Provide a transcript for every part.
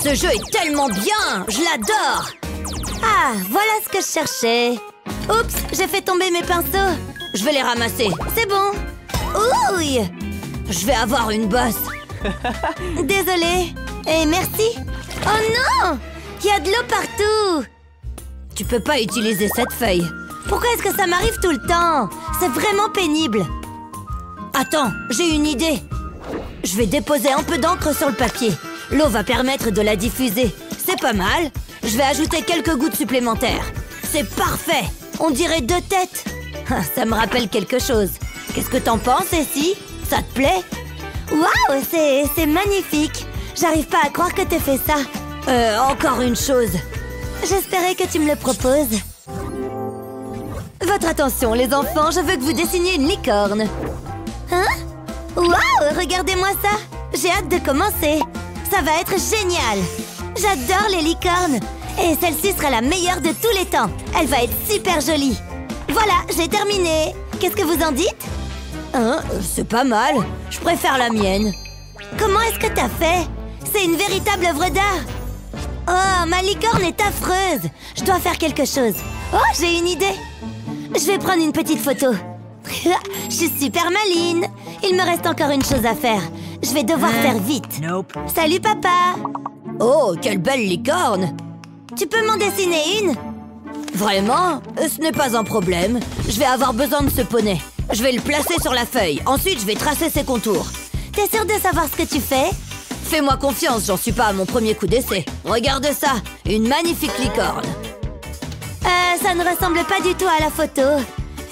Ce jeu est tellement bien! Je l'adore! Ah, voilà ce que je cherchais. Oups, j'ai fait tomber mes pinceaux. Je vais les ramasser. C'est bon. Ouille! Je vais avoir une bosse. Désolée. Et merci. Oh non! Il y a de l'eau partout. Tu peux pas utiliser cette feuille. Pourquoi est-ce que ça m'arrive tout le temps? C'est vraiment pénible. Attends, j'ai une idée. Je vais déposer un peu d'encre sur le papier. L'eau va permettre de la diffuser. C'est pas mal. Je vais ajouter quelques gouttes supplémentaires. C'est parfait. On dirait 2 têtes. Ça me rappelle quelque chose. Qu'est-ce que t'en penses, Essie? Ça te plaît? Waouh, c'est magnifique. J'arrive pas à croire que t'aies fait ça. Encore une chose. J'espérais que tu me le proposes. Votre attention, les enfants, je veux que vous dessiniez une licorne. Hein? Waouh, regardez-moi ça. J'ai hâte de commencer. Ça va être génial. J'adore les licornes. Et celle-ci sera la meilleure de tous les temps. Elle va être super jolie. Voilà, j'ai terminé. Qu'est-ce que vous en dites? Hein? C'est pas mal. Je préfère la mienne. Comment est-ce que t'as fait? C'est une véritable œuvre d'art. Oh, ma licorne est affreuse. Je dois faire quelque chose. Oh, j'ai une idée. Je vais prendre une petite photo. Je suis super maline. Il me reste encore une chose à faire. Je vais devoir faire vite. Nope. Salut, papa. Oh, quelle belle licorne. Tu peux m'en dessiner une? Vraiment? Ce n'est pas un problème. Je vais avoir besoin de ce poney. Je vais le placer sur la feuille. Ensuite, je vais tracer ses contours. T'es sûr de savoir ce que tu fais? Fais-moi confiance, j'en suis pas à mon premier coup d'essai. Regarde ça, une magnifique licorne. Ça ne ressemble pas du tout à la photo.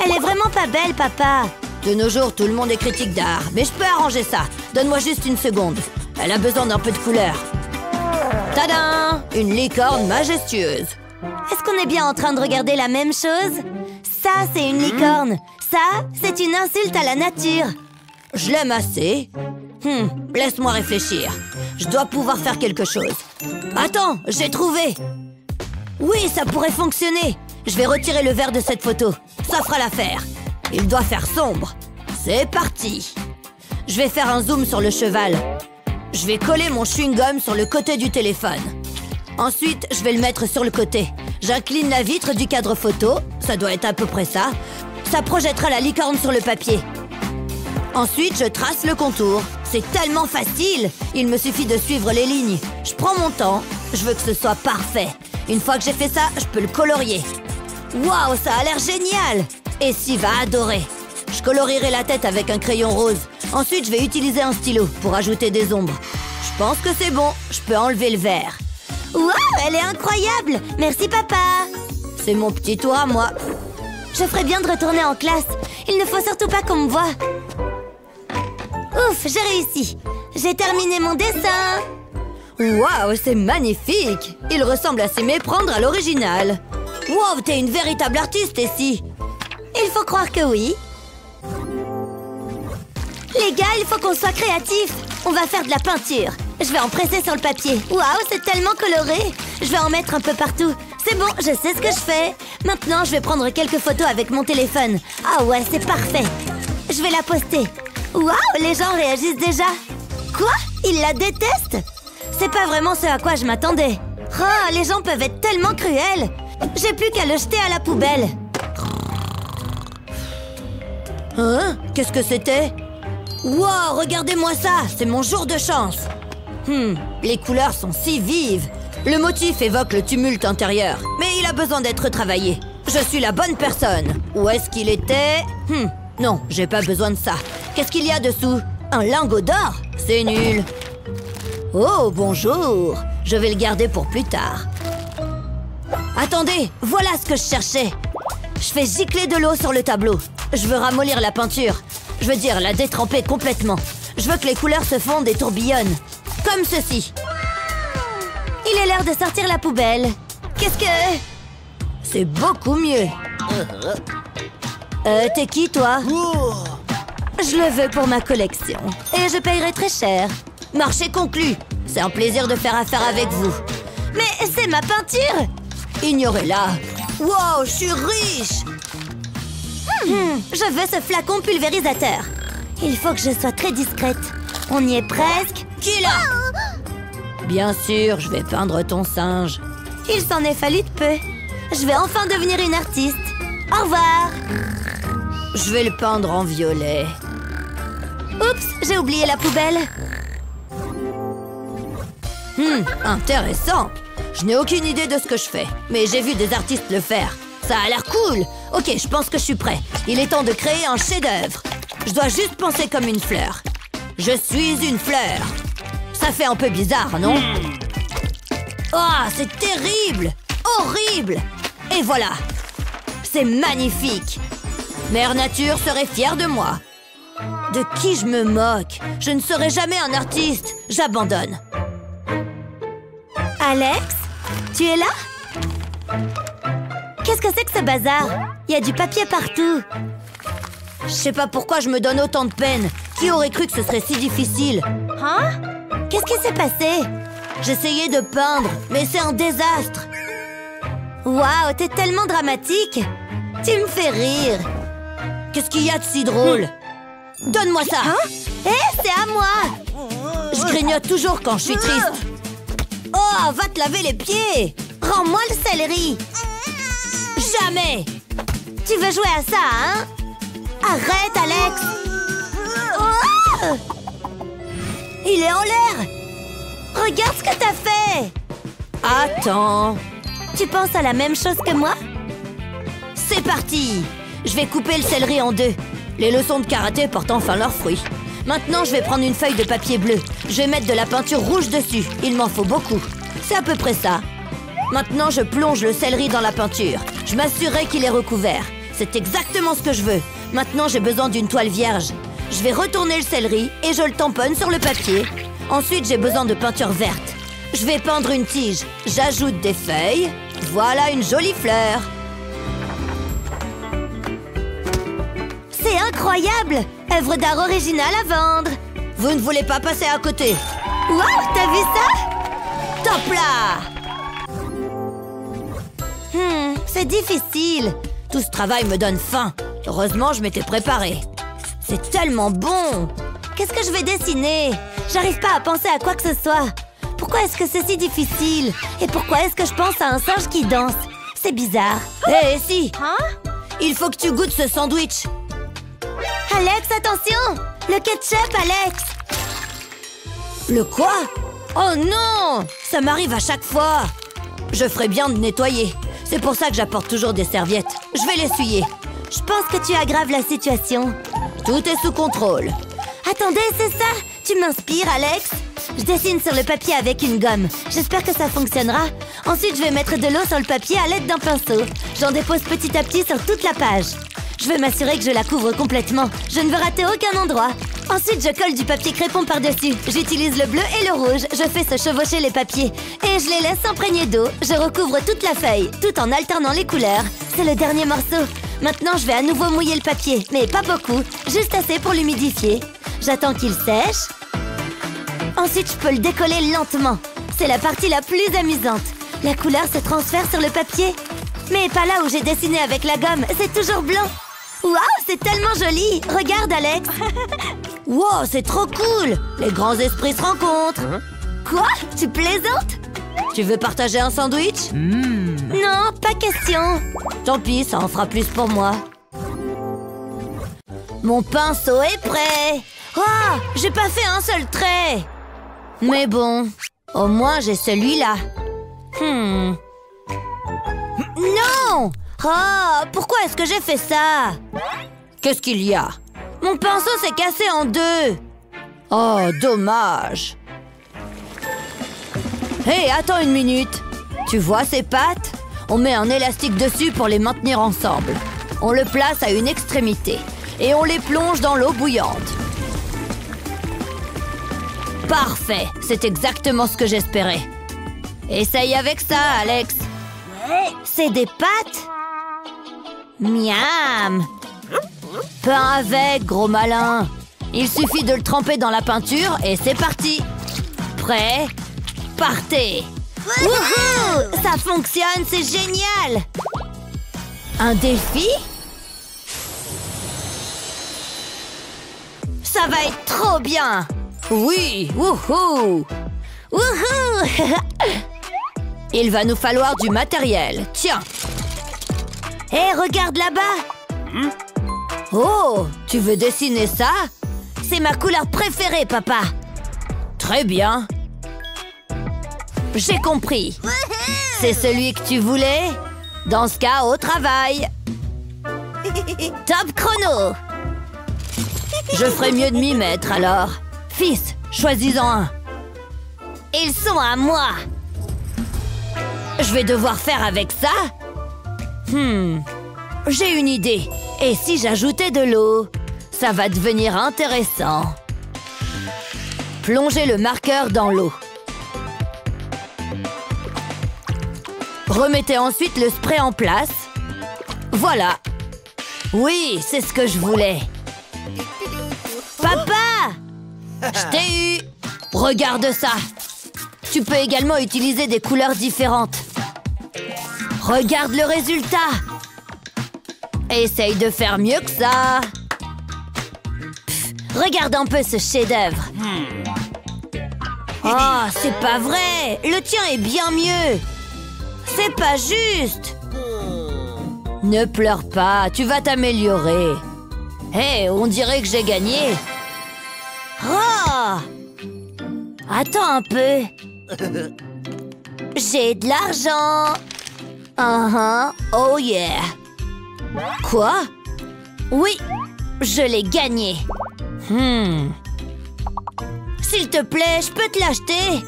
Elle est vraiment pas belle, papa. De nos jours, tout le monde est critique d'art. Mais je peux arranger ça. Donne-moi juste une seconde. Elle a besoin d'un peu de couleur. Tadam! Une licorne majestueuse. Est-ce qu'on est bien en train de regarder la même chose? Ça, c'est une licorne. Ça, c'est une insulte à la nature. Je l'aime assez. Laisse-moi réfléchir. Je dois pouvoir faire quelque chose. Attends, j'ai trouvé. Oui, ça pourrait fonctionner. Je vais retirer le verre de cette photo. Ça fera l'affaire. Il doit faire sombre. C'est parti. Je vais faire un zoom sur le cheval. Je vais coller mon chewing-gum sur le côté du téléphone. Ensuite, je vais le mettre sur le côté. J'incline la vitre du cadre photo. Ça doit être à peu près ça. Ça projettera la licorne sur le papier. Ensuite, je trace le contour. C'est tellement facile. Il me suffit de suivre les lignes. Je prends mon temps. Je veux que ce soit parfait. Une fois que j'ai fait ça, je peux le colorier. Waouh, ça a l'air génial! Essie va adorer. Je colorierai la tête avec un crayon rose. Ensuite, je vais utiliser un stylo pour ajouter des ombres. Je pense que c'est bon. Je peux enlever le verre. Waouh, elle est incroyable! Merci, papa! C'est mon petit tour à moi. Je ferais bien de retourner en classe. Il ne faut surtout pas qu'on me voie. Ouf, j'ai réussi. J'ai terminé mon dessin. Waouh, c'est magnifique! Il ressemble à s'y méprendre à l'original. Waouh, t'es une véritable artiste, Essie. Il faut croire que oui. Les gars, il faut qu'on soit créatifs. On va faire de la peinture. Je vais en presser sur le papier. Waouh, c'est tellement coloré. Je vais en mettre un peu partout. C'est bon, je sais ce que je fais. Maintenant, je vais prendre quelques photos avec mon téléphone. Ah ouais, c'est parfait. Je vais la poster. Waouh, les gens réagissent déjà. Quoi? Ils la détestent? C'est pas vraiment ce à quoi je m'attendais. Oh, les gens peuvent être tellement cruels. J'ai plus qu'à le jeter à la poubelle. Hein? Qu'est-ce que c'était? Wow, regardez-moi ça! C'est mon jour de chance! Les couleurs sont si vives! Le motif évoque le tumulte intérieur, mais il a besoin d'être travaillé. Je suis la bonne personne! Où est-ce qu'il était? Non, j'ai pas besoin de ça. Qu'est-ce qu'il y a dessous? Un lingot d'or? C'est nul! Oh, bonjour! Je vais le garder pour plus tard. Attendez, voilà ce que je cherchais! Je fais gicler de l'eau sur le tableau. Je veux ramollir la peinture. Je veux dire, la détremper complètement. Je veux que les couleurs se fondent et tourbillonnent. Comme ceci. Il est l'heure de sortir la poubelle. Qu'est-ce que... C'est beaucoup mieux. T'es qui, toi? Je le veux pour ma collection. Et je payerai très cher. Marché conclu. C'est un plaisir de faire affaire avec vous. Mais c'est ma peinture! Ignorez-la. Wow, je suis riche! Je veux ce flacon pulvérisateur. Il faut que je sois très discrète. On y est presque. Qui là? Bien sûr, je vais peindre ton singe. Il s'en est fallu de peu. Je vais enfin devenir une artiste. Au revoir. Je vais le peindre en violet. Oups, j'ai oublié la poubelle. Intéressant. Je n'ai aucune idée de ce que je fais, mais j'ai vu des artistes le faire. Ça a l'air cool. Ok, je pense que je suis prêt. Il est temps de créer un chef-d'œuvre. Je dois juste penser comme une fleur. Je suis une fleur. Ça fait un peu bizarre, non? Oh, c'est terrible! Horrible! Et voilà! C'est magnifique! Mère Nature serait fière de moi. De qui je me moque? Je ne serai jamais un artiste. J'abandonne. Alex? Tu es là? Qu'est-ce que c'est que ce bazar? Il y a du papier partout. Je sais pas pourquoi je me donne autant de peine. Qui aurait cru que ce serait si difficile? Hein? Qu'est-ce qui s'est passé? J'essayais de peindre, mais c'est un désastre. Waouh, t'es tellement dramatique. Tu me fais rire. Qu'est-ce qu'il y a de si drôle? Donne-moi ça. Hein? Hé, c'est à moi. Je grignote toujours quand je suis triste. Oh, va te laver les pieds. Rends-moi le céleri. Jamais. Tu veux jouer à ça, hein? Arrête, Alex. Oh! Il est en l'air. Regarde ce que t'as fait. Attends. Tu penses à la même chose que moi? C'est parti. Je vais couper le céleri en deux. Les leçons de karaté portent enfin leurs fruits. Maintenant, je vais prendre une feuille de papier bleu. Je vais mettre de la peinture rouge dessus. Il m'en faut beaucoup. C'est à peu près ça. Maintenant, je plonge le céleri dans la peinture. Je m'assurerai qu'il est recouvert. C'est exactement ce que je veux. Maintenant, j'ai besoin d'une toile vierge. Je vais retourner le céleri et je le tamponne sur le papier. Ensuite, j'ai besoin de peinture verte. Je vais peindre une tige. J'ajoute des feuilles. Voilà une jolie fleur. C'est incroyable! Œuvre d'art originale à vendre. Vous ne voulez pas passer à côté? Waouh, t'as vu ça? Top là! C'est difficile. Tout ce travail me donne faim. Heureusement, je m'étais préparée. C'est tellement bon! Qu'est-ce que je vais dessiner? J'arrive pas à penser à quoi que ce soit. Pourquoi est-ce que c'est si difficile? Et pourquoi est-ce que je pense à un singe qui danse? C'est bizarre. Hé, si! Hein? Il faut que tu goûtes ce sandwich. Alex, attention! Le ketchup, Alex! Le quoi? Oh non! Ça m'arrive à chaque fois. Je ferais bien de nettoyer. C'est pour ça que j'apporte toujours des serviettes. Je vais l'essuyer. Je pense que tu aggraves la situation. Tout est sous contrôle. Attendez, c'est ça! Tu m'inspires, Alex! Je dessine sur le papier avec une gomme. J'espère que ça fonctionnera. Ensuite, je vais mettre de l'eau sur le papier à l'aide d'un pinceau. J'en dépose petit à petit sur toute la page. Je veux m'assurer que je la couvre complètement. Je ne veux rater aucun endroit. Ensuite, je colle du papier crépon par-dessus. J'utilise le bleu et le rouge. Je fais se chevaucher les papiers. Et je les laisse s'imprégner d'eau. Je recouvre toute la feuille, tout en alternant les couleurs. C'est le dernier morceau. Maintenant, je vais à nouveau mouiller le papier. Mais pas beaucoup, juste assez pour l'humidifier. J'attends qu'il sèche. Ensuite, je peux le décoller lentement. C'est la partie la plus amusante. La couleur se transfère sur le papier. Mais pas là où j'ai dessiné avec la gomme. C'est toujours blanc. Waouh, c'est tellement joli! Regarde, Alex! Wow, c'est trop cool! Les grands esprits se rencontrent! Quoi? Tu plaisantes? Tu veux partager un sandwich? Non, pas question! Tant pis, ça en fera plus pour moi. Mon pinceau est prêt! Oh, j'ai pas fait un seul trait! Mais bon, au moins j'ai celui-là. Non! Oh, pourquoi est-ce que j'ai fait ça? Qu'est-ce qu'il y a? Mon pinceau s'est cassé en deux. Oh, dommage. Hé, attends une minute. Tu vois ces pattes? On met un élastique dessus pour les maintenir ensemble. On le place à une extrémité et on les plonge dans l'eau bouillante. Parfait, c'est exactement ce que j'espérais. Essaye avec ça, Alex. C'est des pâtes? Miam! Peins avec, gros malin. Il suffit de le tremper dans la peinture et c'est parti. Prêt? Partez! Wouhou! Ça fonctionne, c'est génial! Un défi? Ça va être trop bien! Oui! Wouhou! Wouhou! Il va nous falloir du matériel. Tiens. Hé, regarde là-bas! Oh, tu veux dessiner ça? C'est ma couleur préférée, papa! Très bien. J'ai compris. C'est celui que tu voulais? Dans ce cas, au travail. Top chrono! Je ferais mieux de m'y mettre alors. Fils, choisis-en un. Ils sont à moi! Je vais devoir faire avec ça? J'ai une idée. Et si j'ajoutais de l'eau? Ça va devenir intéressant. Plongez le marqueur dans l'eau. Remettez ensuite le spray en place. Voilà. Oui, c'est ce que je voulais. Papa! Je t'ai eu! Regarde ça! Tu peux également utiliser des couleurs différentes. Regarde le résultat! Essaye de faire mieux que ça! Regarde un peu ce chef-d'œuvre. Oh, c'est pas vrai! Le tien est bien mieux! C'est pas juste! Ne pleure pas, tu vas t'améliorer. Hé, on dirait que j'ai gagné. Oh! Attends un peu. J'ai de l'argent. Oh yeah. Quoi? Oui, je l'ai gagné. S'il te plaît, je peux te l'acheter?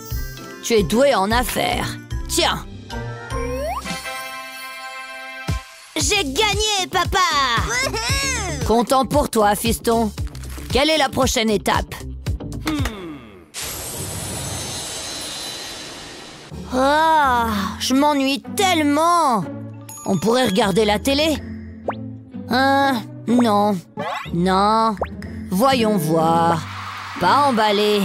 Tu es doué en affaires. Tiens. J'ai gagné, papa! Content pour toi, fiston. Quelle est la prochaine étape? Oh, je m'ennuie tellement! On pourrait regarder la télé? Non. Non. Voyons voir. Pas emballé.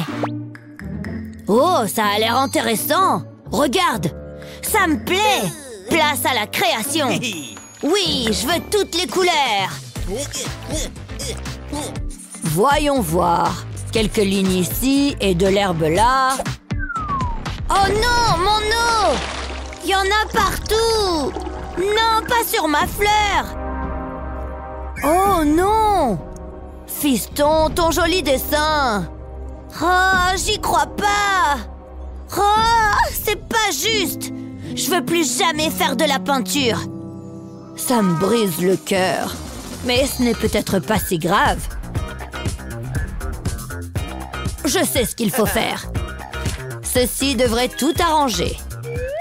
Oh, ça a l'air intéressant. Regarde. Ça me plaît! Place à la création! Oui, je veux toutes les couleurs! Voyons voir. Quelques lignes ici et de l'herbe là. Oh non, mon eau! Il y en a partout! Non, pas sur ma fleur! Oh non! Fiston, ton joli dessin! Oh, j'y crois pas! Oh, c'est pas juste! Je veux plus jamais faire de la peinture! Ça me brise le cœur. Mais ce n'est peut-être pas si grave. Je sais ce qu'il faut faire. Ceci devrait tout arranger.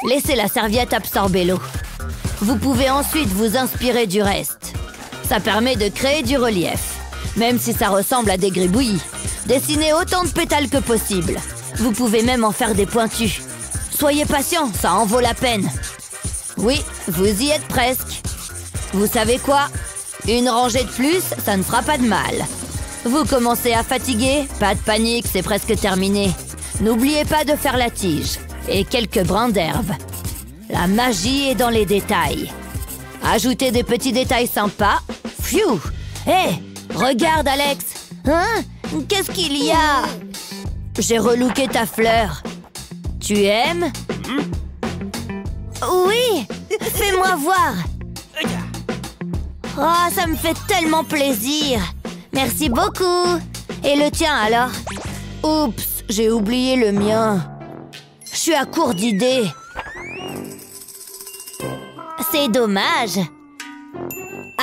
Laissez la serviette absorber l'eau. Vous pouvez ensuite vous inspirer du reste. Ça permet de créer du relief. Même si ça ressemble à des gribouillis. Dessinez autant de pétales que possible. Vous pouvez même en faire des pointus. Soyez patient, ça en vaut la peine. Oui, vous y êtes presque. Vous savez quoi? Une rangée de plus, ça ne fera pas de mal. Vous commencez à fatiguer? Pas de panique, c'est presque terminé. N'oubliez pas de faire la tige. Et quelques brins d'herbe. La magie est dans les détails. Ajoutez des petits détails sympas. Pfiou! Hé! Regarde, Alex! Hein? Qu'est-ce qu'il y a? J'ai relooké ta fleur. Tu aimes? Oui! Fais-moi voir! Oh, ça me fait tellement plaisir! Merci beaucoup! Et le tien, alors? Oups, j'ai oublié le mien. Je suis à court d'idées. C'est dommage!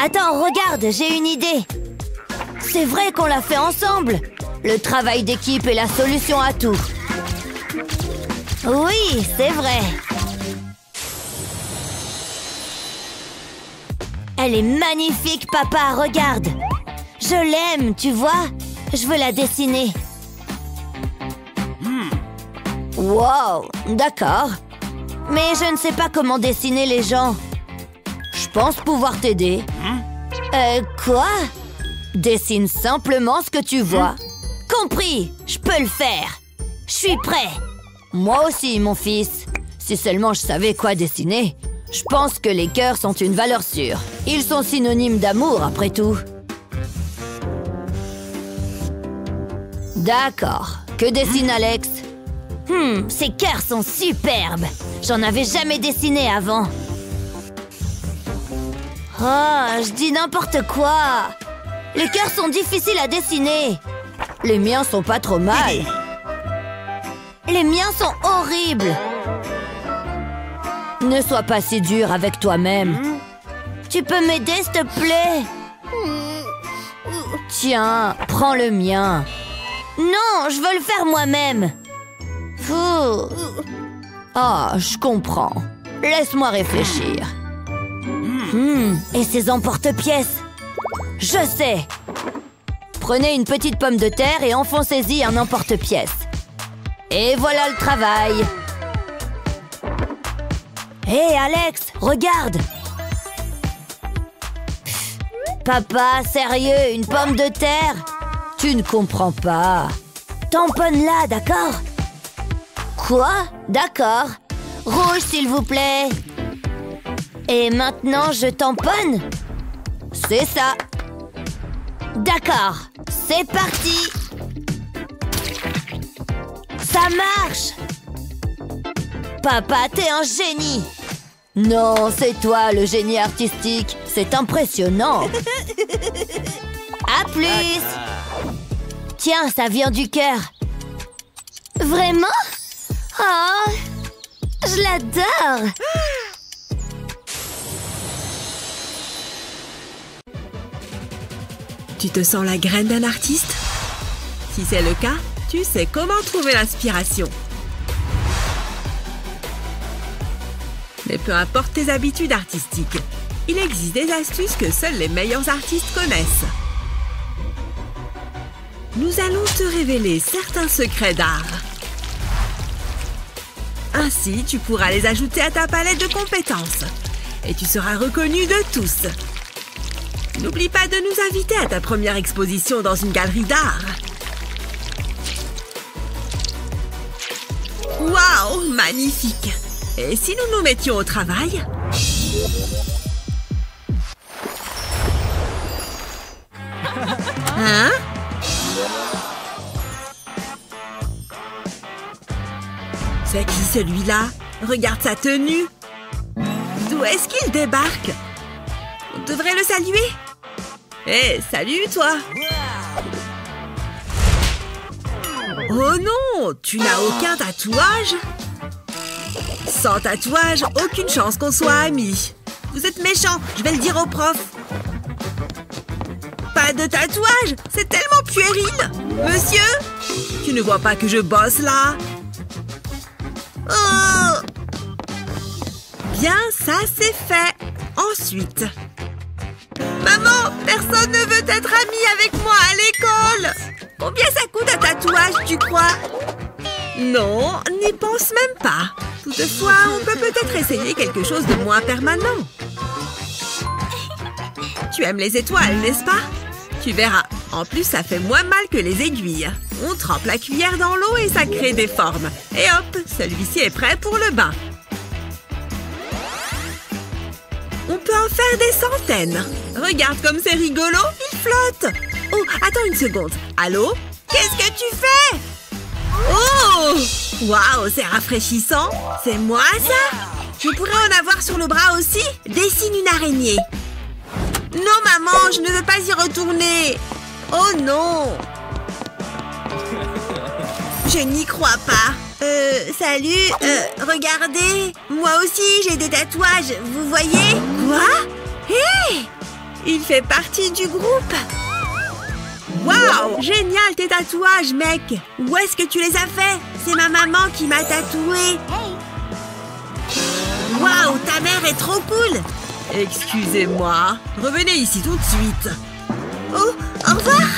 Attends, regarde, j'ai une idée! C'est vrai qu'on l'a fait ensemble! Le travail d'équipe est la solution à tout. Oui, c'est vrai! Elle est magnifique, papa, regarde! Je l'aime, tu vois? Je veux la dessiner. Wow, d'accord. Mais je ne sais pas comment dessiner les gens. Je pense pouvoir t'aider. Quoi? Dessine simplement ce que tu vois. Compris, je peux le faire. Je suis prêt. Moi aussi, mon fils. Si seulement je savais quoi dessiner. Je pense que les cœurs sont une valeur sûre. Ils sont synonymes d'amour, après tout. D'accord. Que dessine Alex? Ces cœurs sont superbes. J'en avais jamais dessiné avant. Oh, je dis n'importe quoi. Les cœurs sont difficiles à dessiner. Les miens sont pas trop mal. Les miens sont horribles. Ne sois pas si dur avec toi-même. Tu peux m'aider, s'il te plaît? Tiens, prends le mien. Non, je veux le faire moi-même. Oh, je comprends. Laisse-moi réfléchir. Et ces emporte-pièces? Je sais. Prenez une petite pomme de terre et enfoncez-y un emporte-pièces. Et voilà le travail. Hé, Alex, regarde. Papa, sérieux, une pomme de terre? Tu ne comprends pas. Tamponne-la, d'accord? Quoi? D'accord. Rouge, s'il vous plaît. Et maintenant, je tamponne? C'est ça. D'accord, c'est parti. Ça marche. Papa, t'es un génie. Non, c'est toi le génie artistique. C'est impressionnant. À plus. Tiens, ça vient du cœur. Vraiment? Oh, je l'adore. Tu te sens la graine d'un artiste? Si c'est le cas, tu sais comment trouver l'inspiration. Mais peu importe tes habitudes artistiques, il existe des astuces que seuls les meilleurs artistes connaissent. Nous allons te révéler certains secrets d'art. Ainsi, tu pourras les ajouter à ta palette de compétences. Et tu seras reconnu de tous. N'oublie pas de nous inviter à ta première exposition dans une galerie d'art. Waouh, magnifique! Et si nous nous mettions au travail? Hein? C'est qui celui-là? Regarde sa tenue. D'où est-ce qu'il débarque? On devrait le saluer. Hé, salut toi! Oh non! Tu n'as aucun tatouage? Sans tatouage, aucune chance qu'on soit amis. Vous êtes méchants, je vais le dire au prof. Pas de tatouage? C'est tellement puéril! Monsieur? Tu ne vois pas que je bosse là? Oh! Bien, ça c'est fait. Ensuite... Maman, personne ne veut être ami avec moi à l'école. Combien ça coûte un tatouage, tu crois? Non, n'y pense même pas. Toutefois, on peut peut-être essayer quelque chose de moins permanent. Tu aimes les étoiles, n'est-ce pas? Tu verras. En plus, ça fait moins mal que les aiguilles. On trempe la cuillère dans l'eau et ça crée des formes. Et hop, celui-ci est prêt pour le bain. On peut en faire des centaines. Regarde comme c'est rigolo, il flotte. Oh, attends une seconde. Allô? Qu'est-ce que tu fais? Oh! Waouh, c'est rafraîchissant. C'est moi, ça? Je pourrais en avoir sur le bras aussi? Dessine une araignée. Non, maman, je ne veux pas y retourner. Oh non! Je n'y crois pas. Salut, regardez. Moi aussi, j'ai des tatouages, vous voyez? Quoi? Hé! Il fait partie du groupe. Waouh! Génial tes tatouages, mec. Où est-ce que tu les as faits? C'est ma maman qui m'a tatoué. Waouh, ta mère est trop cool. Excusez-moi. Revenez ici tout de suite. Oh, au revoir.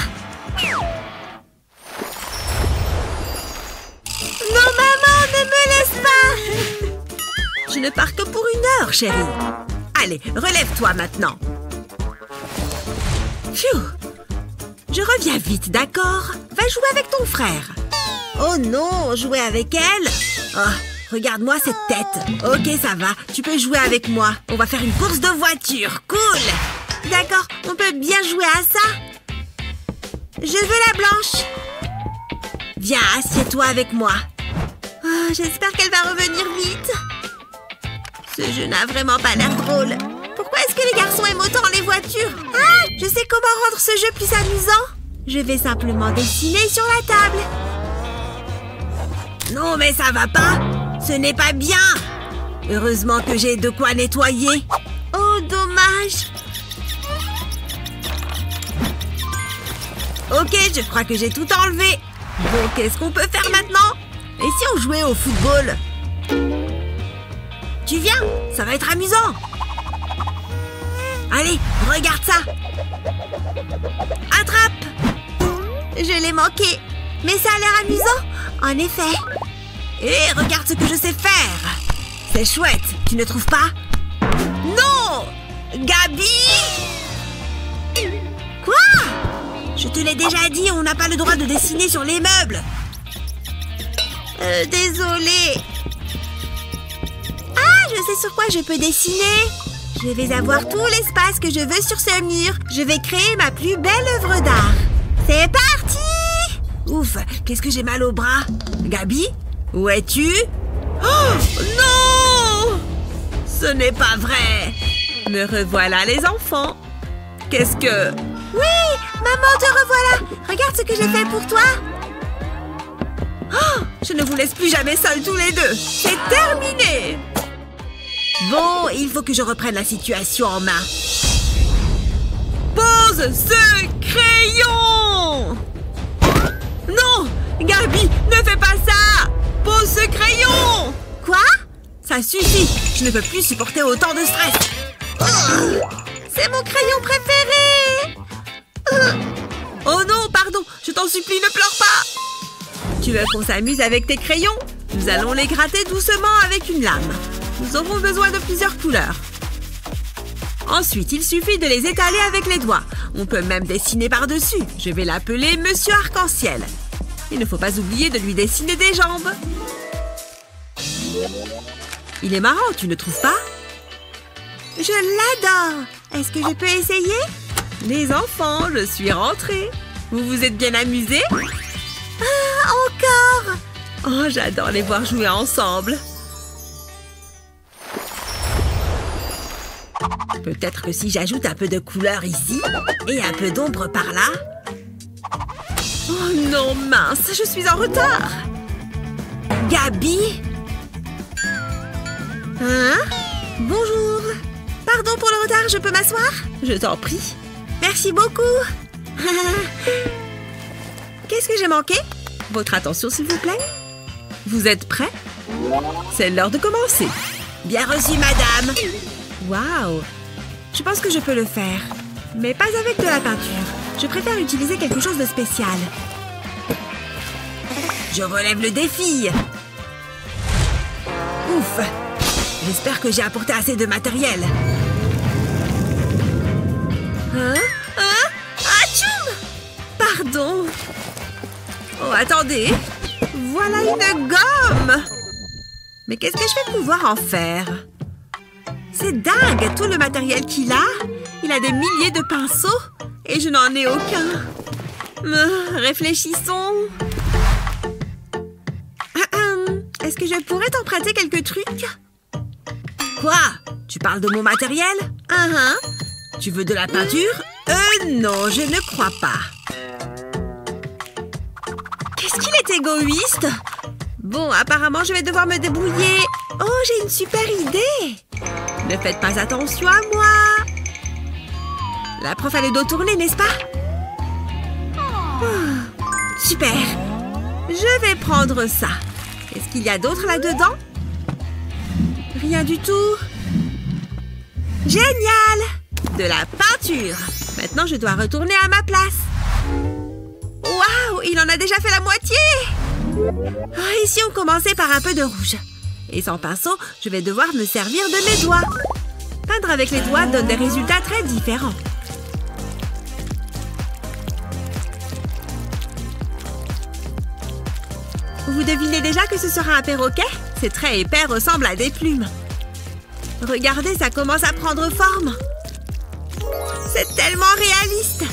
Non, maman, ne me laisse pas. Je ne pars que pour 1 heure, chérie. Allez, relève-toi maintenant. Pfiou. Je reviens vite, d'accord? Va jouer avec ton frère. Oh non, jouer avec elle? Oh, regarde-moi cette tête. Ok, ça va. Tu peux jouer avec moi. On va faire une course de voiture. Cool. D'accord, on peut bien jouer à ça. Je veux la blanche. Viens, assieds-toi avec moi. Ah, Oh, j'espère qu'elle va revenir vite. Ce jeu n'a vraiment pas l'air drôle. Pourquoi est-ce que les garçons aiment autant les voitures? Ah, je sais comment rendre ce jeu plus amusant. Je vais simplement dessiner sur la table. Non, mais ça va pas. Ce n'est pas bien. Heureusement que j'ai de quoi nettoyer. Oh, dommage. Ok, je crois que j'ai tout enlevé. Bon, qu'est-ce qu'on peut faire maintenant? Et si on jouait au football? Tu viens? Ça va être amusant. Allez, regarde ça. Attrape. Je l'ai manqué. Mais ça a l'air amusant. En effet. Et regarde ce que je sais faire. C'est chouette, tu ne trouves pas? Non! Gabi! Quoi? Je te l'ai déjà dit, on n'a pas le droit de dessiner sur les meubles. Désolée. Ah, je sais sur quoi je peux dessiner. Je vais avoir tout l'espace que je veux sur ce mur. Je vais créer ma plus belle œuvre d'art. C'est parti! Ouf, qu'est-ce que j'ai mal au bras? Gabi? Où es-tu? Oh, non! Ce n'est pas vrai. Me revoilà, les enfants. Qu'est-ce que... Oui, maman, te revoilà. Regarde ce que j'ai fait pour toi. Oh, je ne vous laisse plus jamais seuls tous les deux. C'est terminé. Bon, il faut que je reprenne la situation en main. Pose ce crayon! Non! Gabi, ne fais pas ça! Pose ce crayon! Quoi? Ça suffit! Je ne peux plus supporter autant de stress. C'est mon crayon préféré! Oh non, pardon! Je t'en supplie, ne pleure pas! Tu veux qu'on s'amuse avec tes crayons? Nous allons les gratter doucement avec une lame. Nous aurons besoin de plusieurs couleurs. Ensuite, il suffit de les étaler avec les doigts. On peut même dessiner par-dessus. Je vais l'appeler Monsieur Arc-en-Ciel. Il ne faut pas oublier de lui dessiner des jambes. Il est marrant, tu ne trouves pas? Je l'adore! Est-ce que je peux essayer? Les enfants, je suis rentrée. Vous vous êtes bien amusés? Ah, encore! Oh, j'adore les voir jouer ensemble. Peut-être que si j'ajoute un peu de couleur ici et un peu d'ombre par là... Oh non, mince, je suis en retard. Gabi? Hein? Bonjour. Pardon pour le retard, je peux m'asseoir? Je t'en prie. Merci beaucoup. Qu'est-ce que j'ai manqué? Votre attention, s'il vous plaît. Vous êtes prêts? C'est l'heure de commencer. Bien reçu, madame. Waouh! Je pense que je peux le faire. Mais pas avec de la peinture. Je préfère utiliser quelque chose de spécial. Je relève le défi. Ouf! J'espère que j'ai apporté assez de matériel. Hein? Atchoum! Pardon. Oh, attendez. Voilà une gomme. Mais qu'est-ce que je vais pouvoir en faire? C'est dingue, tout le matériel qu'il a. Il a des milliers de pinceaux et je n'en ai aucun. Réfléchissons. Est-ce que je pourrais t'emprunter quelques trucs? Quoi? Tu parles de mon matériel? Tu veux de la peinture? Non, je ne crois pas. Qu'est-ce qu'il est égoïste? Bon, apparemment, je vais devoir me débrouiller. Oh, j'ai une super idée. Ne faites pas attention à moi. La prof a le dos tourné, n'est-ce pas? Oh, super. Je vais prendre ça. Qu'est-ce qu'il y a d'autre là-dedans? Rien du tout. Génial! De la peinture. Maintenant, je dois retourner à ma place. Waouh! Il en a déjà fait la moitié! Oh, ici, on commençait par un peu de rouge. Et sans pinceau, je vais devoir me servir de mes doigts. Peindre avec les doigts donne des résultats très différents. Vous devinez déjà que ce sera un perroquet? Ses traits épais ressemblent à des plumes. Regardez, ça commence à prendre forme. C'est tellement réaliste.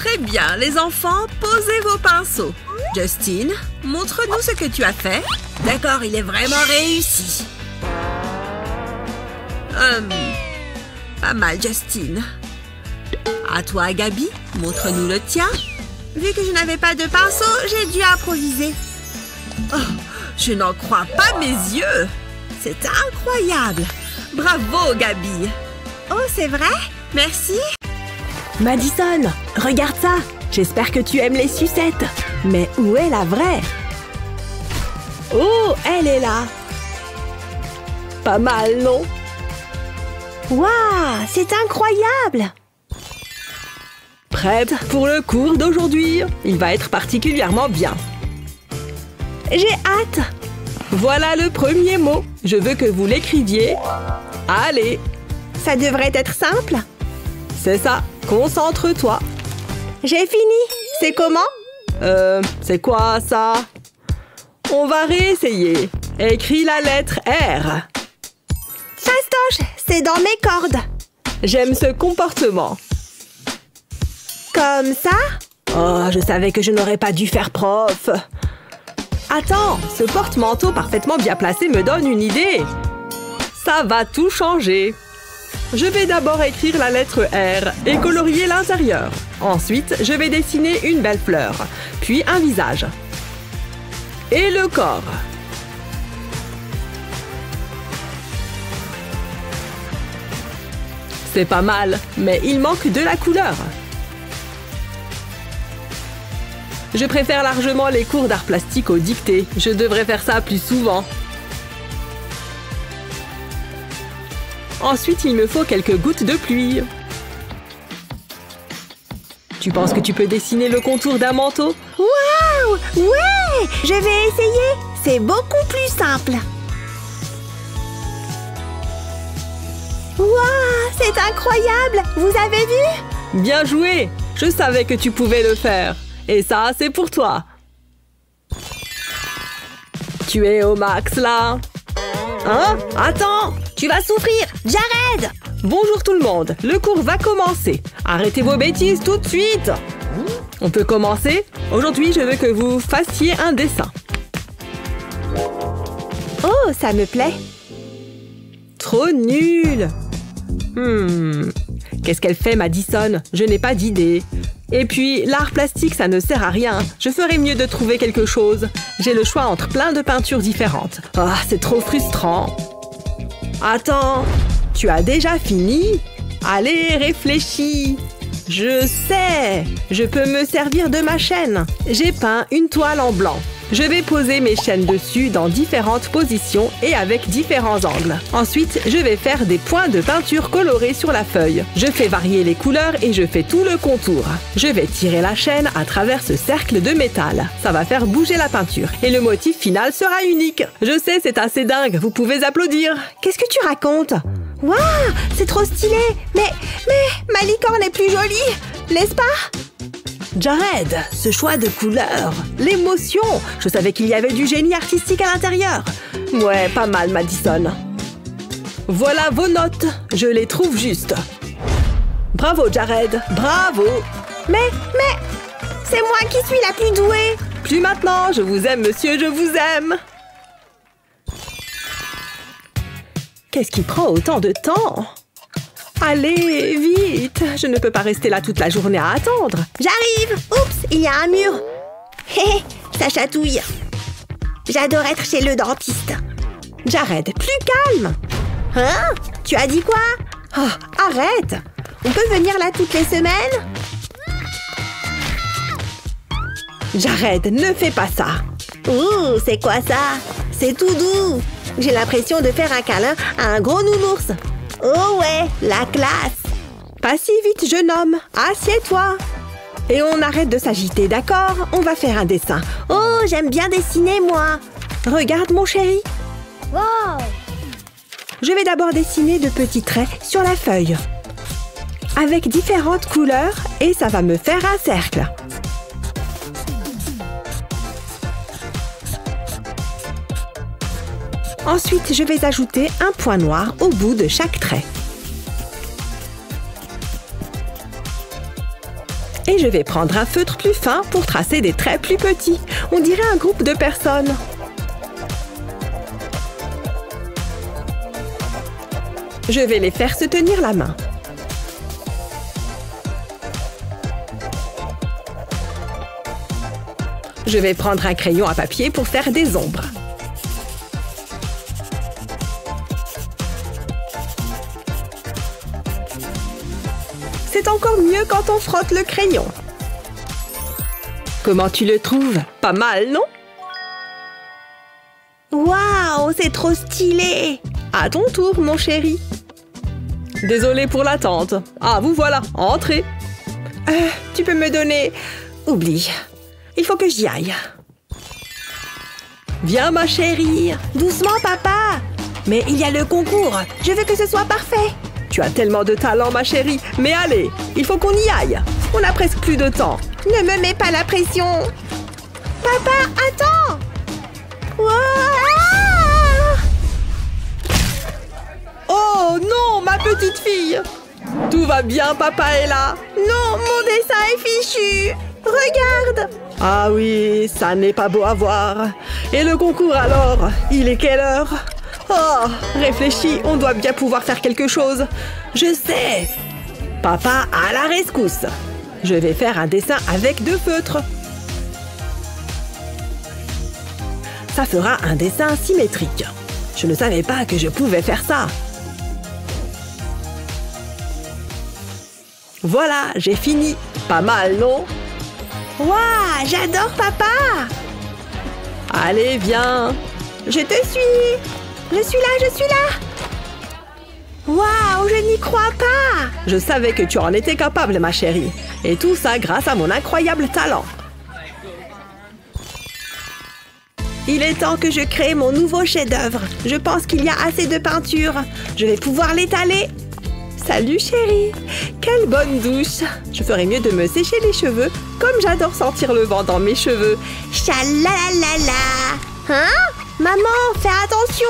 Très bien, les enfants, posez vos pinceaux. Justin, montre-nous ce que tu as fait. D'accord, il est vraiment réussi. Pas mal, Justin. À toi, Gabi, montre-nous le tien. Vu que je n'avais pas de pinceau, j'ai dû improviser. Oh, je n'en crois pas mes yeux. C'est incroyable. Bravo, Gabi. Oh, c'est vrai? Merci. Madison, regarde ça. J'espère que tu aimes les sucettes. Mais où est la vraie? Oh, elle est là. Pas mal, non? Waouh, c'est incroyable! Prête pour le cours d'aujourd'hui? Il va être particulièrement bien. J'ai hâte! Voilà le premier mot. Je veux que vous l'écriviez. Allez! Ça devrait être simple. C'est ça. Concentre-toi. J'ai fini. C'est comment? C'est quoi ça? On va réessayer. Écris la lettre R. Fastoche, c'est dans mes cordes. J'aime ce comportement. Comme ça? Oh, je savais que je n'aurais pas dû faire prof. Attends, ce porte-manteau parfaitement bien placé me donne une idée. Ça va tout changer. Je vais d'abord écrire la lettre R et colorier l'intérieur. Ensuite, je vais dessiner une belle fleur, puis un visage. Et le corps. C'est pas mal, mais il manque de la couleur. Je préfère largement les cours d'art plastique aux dictées. Je devrais faire ça plus souvent. Ensuite, il me faut quelques gouttes de pluie. Tu penses que tu peux dessiner le contour d'un manteau? Waouh! Ouais! Je vais essayer. C'est beaucoup plus simple. Waouh! C'est incroyable! Vous avez vu? Bien joué! Je savais que tu pouvais le faire. Et ça, c'est pour toi. Tu es au max, là. Hein? Attends! Tu vas souffrir! Jared! Bonjour tout le monde, le cours va commencer. Arrêtez vos bêtises tout de suite! On peut commencer? Aujourd'hui, je veux que vous fassiez un dessin. Oh, ça me plaît. Trop nul! Qu'est-ce qu'elle fait, Madison? Je n'ai pas d'idée. Et puis, l'art plastique, ça ne sert à rien. Je ferais mieux de trouver quelque chose. J'ai le choix entre plein de peintures différentes. Ah, c'est trop frustrant. Attends, tu as déjà fini? Allez, réfléchis. Je sais, je peux me servir de ma chaîne. J'ai peint une toile en blanc. Je vais poser mes chaînes dessus dans différentes positions et avec différents angles. Ensuite, je vais faire des points de peinture colorés sur la feuille. Je fais varier les couleurs et je fais tout le contour. Je vais tirer la chaîne à travers ce cercle de métal. Ça va faire bouger la peinture et le motif final sera unique. Je sais, c'est assez dingue, vous pouvez applaudir. Qu'est-ce que tu racontes? Waouh, c'est trop stylé. Mais ma licorne est plus jolie, n'est-ce pas? Jared, ce choix de couleurs, l'émotion. Je savais qu'il y avait du génie artistique à l'intérieur. Ouais, pas mal, Madison. Voilà vos notes. Je les trouve justes. Bravo, Jared. Bravo. Mais, c'est moi qui suis la plus douée. Plus maintenant. Je vous aime, monsieur, je vous aime. Qu'est-ce qui prend autant de temps? Allez, vite! Je ne peux pas rester là toute la journée à attendre. J'arrive! Oups, il y a un mur. Hé, ça chatouille. J'adore être chez le dentiste. Jared, plus calme! Hein? Tu as dit quoi? Oh, arrête! On peut venir là toutes les semaines? Jared, ne fais pas ça! Ouh, c'est quoi ça? C'est tout doux. J'ai l'impression de faire un câlin à un gros nounours. Oh ouais, la classe! Pas si vite, jeune homme. Assieds-toi. Et on arrête de s'agiter, d'accord? On va faire un dessin. Oh, j'aime bien dessiner, moi. Regarde, mon chéri. Wow! Je vais d'abord dessiner de petits traits sur la feuille. Avec différentes couleurs, et ça va me faire un cercle. Ensuite, je vais ajouter un point noir au bout de chaque trait. Et je vais prendre un feutre plus fin pour tracer des traits plus petits. On dirait un groupe de personnes. Je vais les faire se tenir la main. Je vais prendre un crayon à papier pour faire des ombres. C'est encore mieux quand on frotte le crayon. Comment tu le trouves? Pas mal, non? Waouh, c'est trop stylé! À ton tour, mon chéri. Désolée pour l'attente. Ah, vous voilà, entrez. Tu peux me donner... Oublie. Il faut que j'y aille. Viens, ma chérie. Doucement, papa! Mais il y a le concours. Je veux que ce soit parfait. Tu as tellement de talent, ma chérie. Mais allez, il faut qu'on y aille. On a presque plus de temps. Ne me mets pas la pression. Papa, attends! Oh non, ma petite fille! Tout va bien, papa est là. Non, mon dessin est fichu. Regarde! Ah oui, ça n'est pas beau à voir. Et le concours alors? Il est quelle heure? Oh, réfléchis, on doit bien pouvoir faire quelque chose. Je sais! Papa à la rescousse. Je vais faire un dessin avec 2 feutres. Ça fera un dessin symétrique. Je ne savais pas que je pouvais faire ça. Voilà, j'ai fini. Pas mal, non? Waouh, j'adore papa! Allez, viens. Je te suis! Je suis là! Waouh, je n'y crois pas! Je savais que tu en étais capable, ma chérie. Et tout ça grâce à mon incroyable talent. Il est temps que je crée mon nouveau chef-d'œuvre. Je pense qu'il y a assez de peinture. Je vais pouvoir l'étaler. Salut chérie! Quelle bonne douche! Je ferais mieux de me sécher les cheveux, comme j'adore sentir le vent dans mes cheveux. Chalalalala! Hein? Maman, fais attention!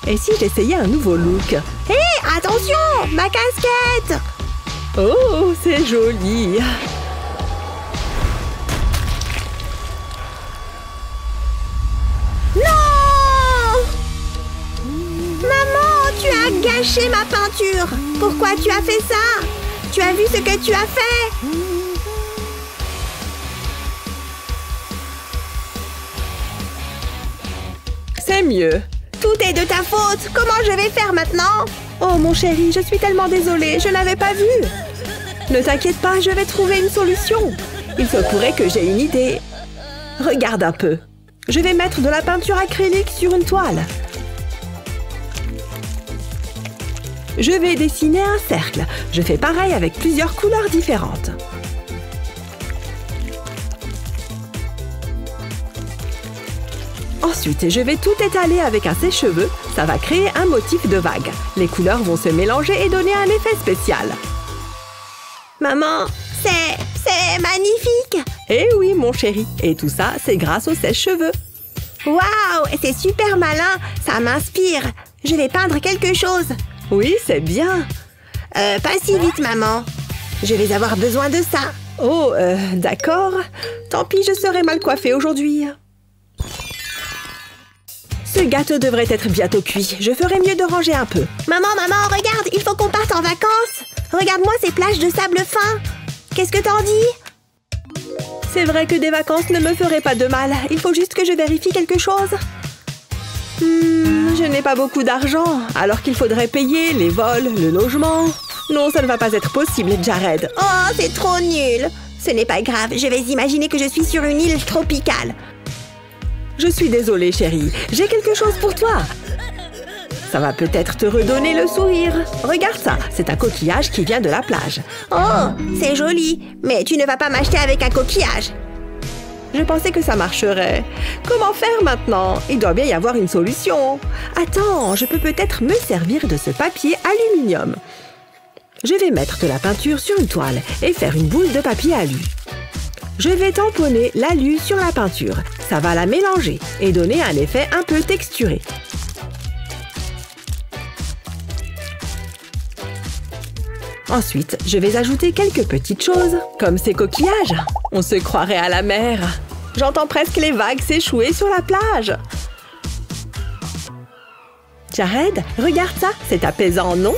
Et si j'essayais un nouveau look? Hé, attention! Ma casquette! Oh, c'est joli! Non! Maman, tu as gâché ma peinture! Pourquoi tu as fait ça? Tu as vu ce que tu as fait? C'est mieux. Tout est de ta faute! Comment je vais faire maintenant? Oh mon chéri, je suis tellement désolée, je n'avais pas vu. Ne t'inquiète pas, je vais trouver une solution. Il se pourrait que j'ai une idée. Regarde un peu. Je vais mettre de la peinture acrylique sur une toile. Je vais dessiner un cercle. Je fais pareil avec plusieurs couleurs différentes. Ensuite, je vais tout étaler avec un sèche-cheveux. Ça va créer un motif de vague. Les couleurs vont se mélanger et donner un effet spécial. Maman, c'est magnifique! Eh oui, mon chéri. Et tout ça, c'est grâce au sèche-cheveux. Waouh, c'est super malin. Ça m'inspire. Je vais peindre quelque chose. Oui, c'est bien. Pas si vite, maman. Je vais avoir besoin de ça. Oh, d'accord. Tant pis, je serai mal coiffée aujourd'hui. Ce gâteau devrait être bientôt cuit. Je ferai mieux de ranger un peu. Maman, regarde, il faut qu'on parte en vacances. Regarde-moi ces plages de sable fin. Qu'est-ce que t'en dis? C'est vrai que des vacances ne me feraient pas de mal. Il faut juste que je vérifie quelque chose. Je n'ai pas beaucoup d'argent, alors qu'il faudrait payer les vols, le logement. Non, ça ne va pas être possible, Jared. Oh, c'est trop nul. Ce n'est pas grave, je vais imaginer que je suis sur une île tropicale. Je suis désolée, chérie. J'ai quelque chose pour toi. Ça va peut-être te redonner le sourire. Regarde ça, c'est un coquillage qui vient de la plage. Oh, c'est joli. Mais tu ne vas pas m'acheter avec un coquillage. Je pensais que ça marcherait. Comment faire maintenant? Il doit bien y avoir une solution. Attends, je peux peut-être me servir de ce papier aluminium. Je vais mettre de la peinture sur une toile et faire une boule de papier alu. Je vais tamponner l'alu sur la peinture. Ça va la mélanger et donner un effet un peu texturé. Ensuite, je vais ajouter quelques petites choses, comme ces coquillages. On se croirait à la mer. J'entends presque les vagues s'échouer sur la plage. Jared, regarde ça, c'est apaisant, non?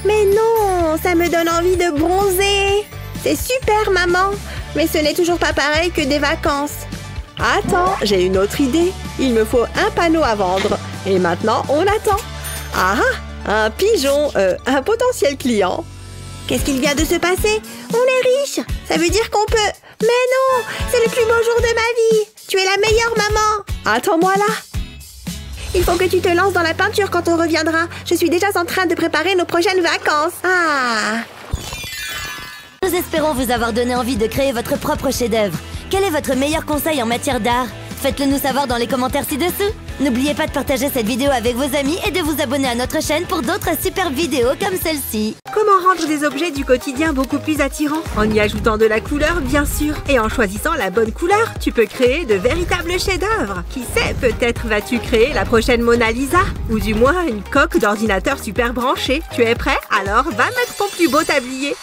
Mais non, ça me donne envie de bronzer. C'est super, maman. Mais ce n'est toujours pas pareil que des vacances. Attends, j'ai une autre idée. Il me faut un panneau à vendre. Et maintenant, on attend. Ah, un pigeon, un potentiel client. Qu'est-ce qu'il vient de se passer? On est riche. Ça veut dire qu'on peut... Mais non, c'est le plus beau jour de ma vie. Tu es la meilleure, maman. Attends-moi là. Il faut que tu te lances dans la peinture quand on reviendra. Je suis déjà en train de préparer nos prochaines vacances. Ah! Nous espérons vous avoir donné envie de créer votre propre chef-d'œuvre. Quel est votre meilleur conseil en matière d'art? Faites-le nous savoir dans les commentaires ci-dessous. N'oubliez pas de partager cette vidéo avec vos amis et de vous abonner à notre chaîne pour d'autres super vidéos comme celle-ci. Comment rendre des objets du quotidien beaucoup plus attirants? En y ajoutant de la couleur, bien sûr. Et en choisissant la bonne couleur, tu peux créer de véritables chefs-d'œuvre. Qui sait, peut-être vas-tu créer la prochaine Mona Lisa? Ou du moins une coque d'ordinateur super branchée. Tu es prêt? Alors, va mettre ton plus beau tablier.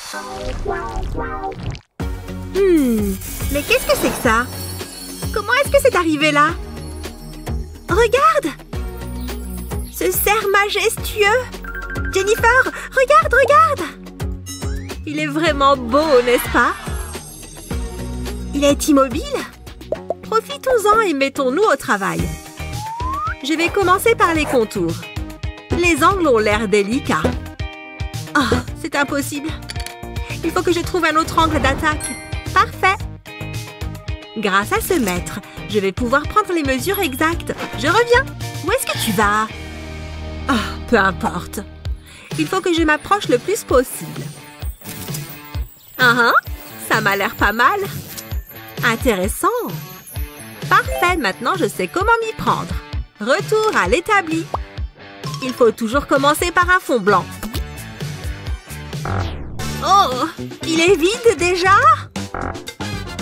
Mais qu'est-ce que c'est que ça? Comment est-ce que c'est arrivé là? Regarde! Ce cerf majestueux! Jennifer, regarde! Il est vraiment beau, n'est-ce pas? Il est immobile? Profitons-en et mettons-nous au travail. Je vais commencer par les contours. Les angles ont l'air délicats. Oh, c'est impossible. Il faut que je trouve un autre angle d'attaque. Parfait! Grâce à ce mètre, je vais pouvoir prendre les mesures exactes. Je reviens. Où est-ce que tu vas? Ah, peu importe. Il faut que je m'approche le plus possible. Ça m'a l'air pas mal. Intéressant. Parfait, maintenant je sais comment m'y prendre. Retour à l'établi. Il faut toujours commencer par un fond blanc. Oh, il est vide déjà?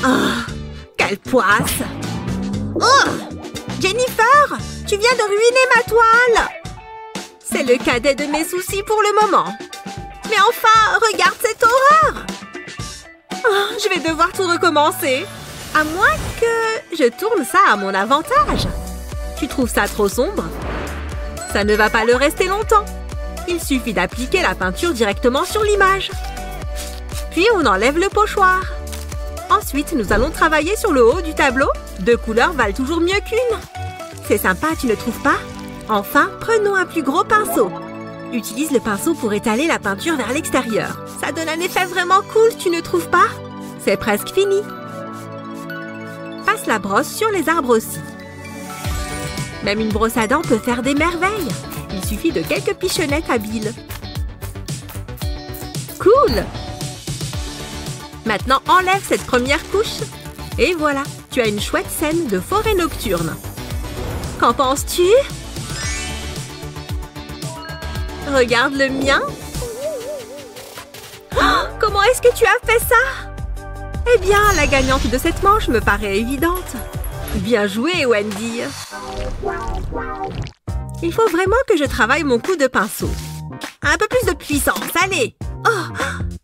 Oh, quelle poisse! Oh! Jennifer! Tu viens de ruiner ma toile! C'est le cadet de mes soucis pour le moment. Mais enfin, regarde cette horreur! Oh, je vais devoir tout recommencer. À moins que je tourne ça à mon avantage. Tu trouves ça trop sombre? Ça ne va pas le rester longtemps. Il suffit d'appliquer la peinture directement sur l'image. Puis on enlève le pochoir. Ensuite, nous allons travailler sur le haut du tableau. 2 couleurs valent toujours mieux qu'une. C'est sympa, tu ne trouves pas? Enfin, prenons un plus gros pinceau. Utilise le pinceau pour étaler la peinture vers l'extérieur. Ça donne un effet vraiment cool, tu ne trouves pas? C'est presque fini. Passe la brosse sur les arbres aussi. Même une brosse à dents peut faire des merveilles. Il suffit de quelques pichonnettes habiles. Cool! Maintenant, enlève cette première couche. Et voilà, tu as une chouette scène de forêt nocturne. Qu'en penses-tu? Regarde le mien. Oh, comment est-ce que tu as fait ça? Eh bien, la gagnante de cette manche me paraît évidente. Bien joué, Wendy. Il faut vraiment que je travaille mon coup de pinceau. Un peu plus de puissance, allez. Oh,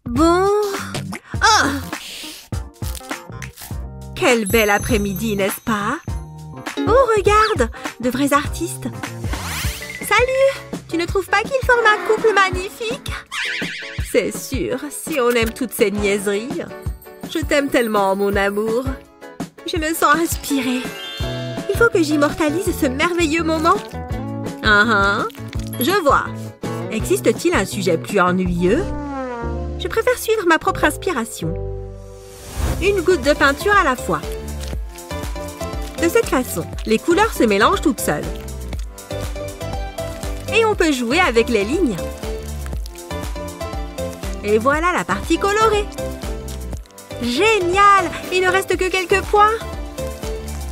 bon. Oh! Quel bel après-midi, n'est-ce pas? Oh, regarde! De vrais artistes. Salut! Tu ne trouves pas qu'ils forment un couple magnifique? C'est sûr, si on aime toutes ces niaiseries. Je t'aime tellement, mon amour. Je me sens inspirée. Il faut que j'immortalise ce merveilleux moment. Je vois. Existe-t-il un sujet plus ennuyeux? Je préfère suivre ma propre inspiration. Une goutte de peinture à la fois. De cette façon, les couleurs se mélangent toutes seules. Et on peut jouer avec les lignes. Et voilà la partie colorée. Génial! Il ne reste que quelques points.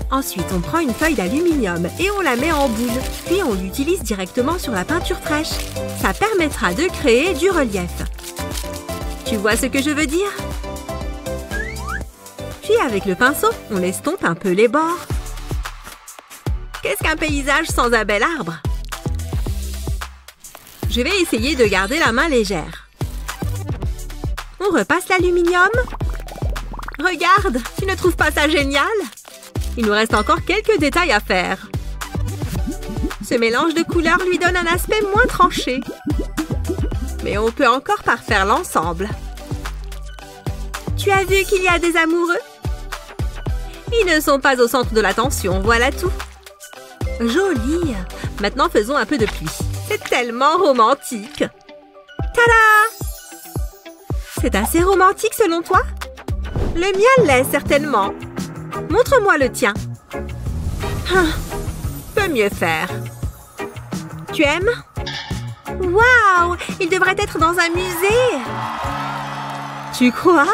Ensuite, on prend une feuille d'aluminium et on la met en boule. Puis on l'utilise directement sur la peinture fraîche. Ça permettra de créer du relief. Tu vois ce que je veux dire? Puis avec le pinceau, on estompe un peu les bords. Qu'est-ce qu'un paysage sans un bel arbre? Je vais essayer de garder la main légère. On repasse l'aluminium. Regarde, tu ne trouves pas ça génial? Il nous reste encore quelques détails à faire. Ce mélange de couleurs lui donne un aspect moins tranché. Mais on peut encore parfaire l'ensemble. Tu as vu qu'il y a des amoureux? Ils ne sont pas au centre de l'attention, voilà tout. Joli! Maintenant, faisons un peu de pluie. C'est tellement romantique. Tada! C'est assez romantique selon toi? Le mien l'est certainement. Montre-moi le tien. Peut mieux faire. Tu aimes? Waouh! Il devrait être dans un musée. Tu crois?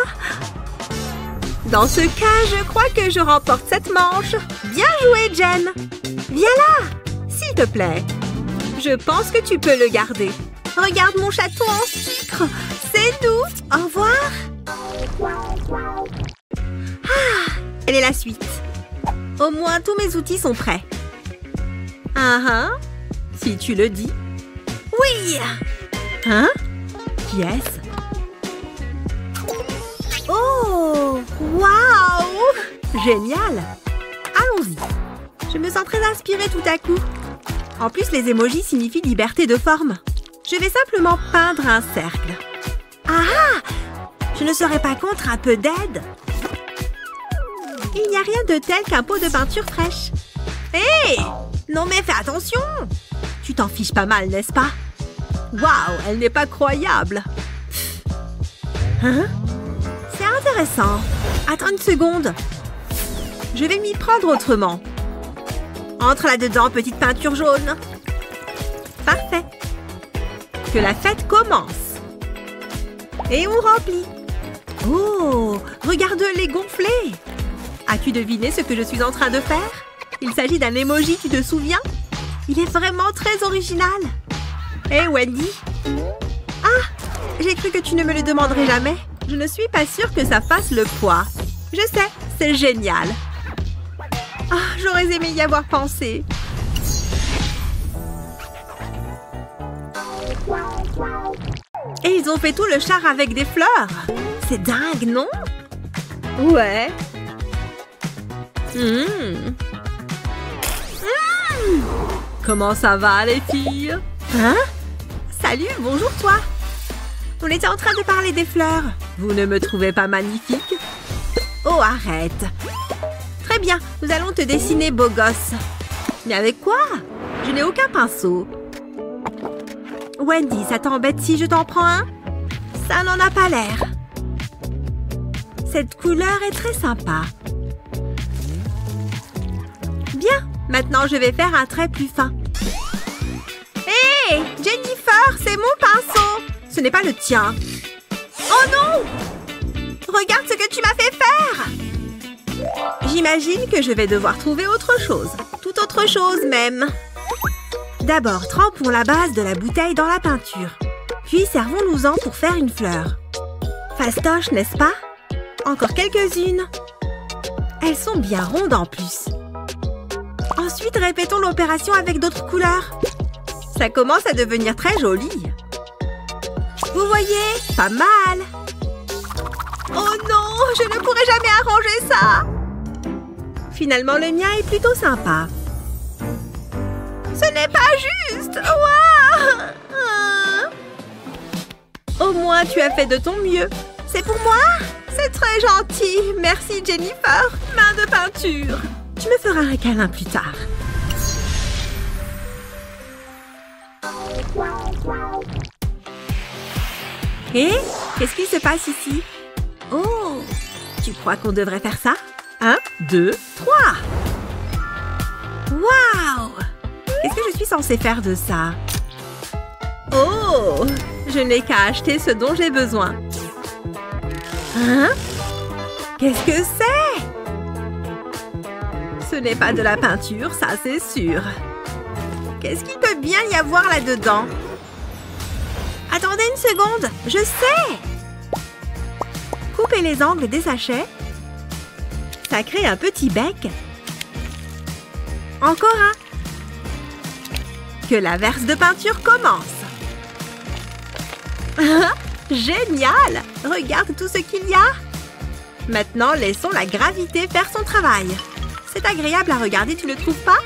Dans ce cas, je crois que je remporte cette manche. Bien joué, Jen. Viens là, s'il te plaît. Je pense que tu peux le garder. Regarde mon château en sucre. C'est doux. Au revoir. Quelle est la suite? Au moins, tous mes outils sont prêts. Si tu le dis. Oui! Hein? Qui est-ce? Oh! Waouh! Génial! Allons-y. Je me sens très inspirée tout à coup. En plus, les émojis signifient liberté de forme. Je vais simplement peindre un cercle. Je ne serais pas contre un peu d'aide. Il n'y a rien de tel qu'un pot de peinture fraîche. Hé! Non mais fais attention! Tu t'en fiches pas mal, n'est-ce pas? Waouh, elle n'est pas croyable. C'est intéressant. Attends une seconde. Je vais m'y prendre autrement. Entre là-dedans, petite peinture jaune. Parfait. Que la fête commence. Et on remplit. Oh, regarde-les gonfler. As-tu deviné ce que je suis en train de faire? Il s'agit d'un emoji, tu te souviens? Il est vraiment très original. Hé, Wendy? J'ai cru que tu ne me le demanderais jamais. Je ne suis pas sûre que ça fasse le poids. Je sais, c'est génial. J'aurais aimé y avoir pensé. Et ils ont fait tout le char avec des fleurs. C'est dingue, non? Ouais. Comment ça va, les filles? Salut, bonjour toi. On était en train de parler des fleurs. Vous ne me trouvez pas magnifique? Oh, arrête. Très bien, nous allons te dessiner beau gosse. Mais avec quoi? Je n'ai aucun pinceau. Wendy, ça t'embête si je t'en prends un? Ça n'en a pas l'air. Cette couleur est très sympa. Bien, maintenant je vais faire un trait plus fin. Hé, Jennifer, c'est mon pinceau. Ce n'est pas le tien. Oh non! Regarde ce que tu m'as fait faire! J'imagine que je vais devoir trouver autre chose. Tout autre chose même. D'abord, trempons la base de la bouteille dans la peinture. Puis servons-nous-en pour faire une fleur. Fastoche, n'est-ce pas? Encore quelques-unes. Elles sont bien rondes en plus. Ensuite, répétons l'opération avec d'autres couleurs. Ça commence à devenir très joli. Vous voyez? Pas mal. Oh non, je ne pourrai jamais arranger ça. Finalement, le mien est plutôt sympa. Ce n'est pas juste. Au moins, tu as fait de ton mieux. C'est pour moi? C'est très gentil. Merci, Jennifer. Main de peinture. Tu me feras un câlin plus tard. Et qu'est-ce qui se passe ici? Oh, tu crois qu'on devrait faire ça? 1, 2, 3. Waouh! Qu'est-ce que je suis censée faire de ça? Oh, je n'ai qu'à acheter ce dont j'ai besoin. Qu'est-ce que c'est? Ce n'est pas de la peinture, ça c'est sûr. Qu'est-ce qu'il peut bien y avoir là-dedans? Attendez une seconde, je sais! Coupez les angles des sachets. Ça crée un petit bec. Encore un. Que la verse de peinture commence. Génial! Regarde tout ce qu'il y a! Maintenant, laissons la gravité faire son travail. C'est agréable à regarder, tu ne trouves pas?